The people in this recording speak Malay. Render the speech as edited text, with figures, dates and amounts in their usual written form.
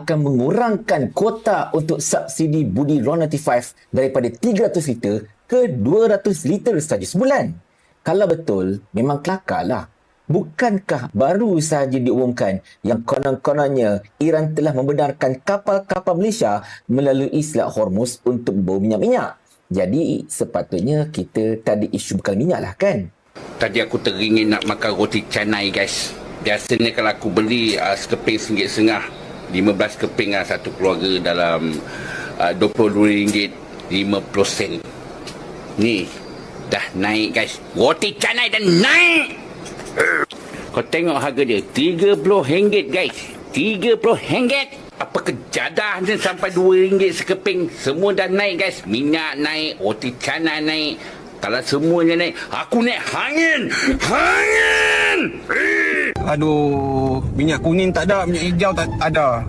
akan mengurangkan kuota untuk subsidi budi royalty 5 daripada 300 liter ke 200 liter saja sebulan. Kalau betul, memang kelakarlah. Bukankah baru sahaja diumumkan yang konon-kononnya Iran telah membenarkan kapal-kapal Malaysia melalui Selat Hormuz untuk membawa minyak-minyak? Jadi sepatutnya kita tak ada isu bekal minyak lah kan? Tadi aku teringin nak makan roti canai guys. Biasanya kalau aku beli sekeping RM1.50, 15 keping satu keluarga dalam RM22.50. Ni dah naik guys. Roti canai dah naik. Kau tengok harga dia RM30 guys. RM30. Apa kejadah ni sampai RM2 sekeping. Semua dah naik guys. Minyak naik, roti canai naik. Kalau semuanya naik, aku naik hangin. Hangin. Aduh, minyak kuning tak ada, minyak hijau tak ada.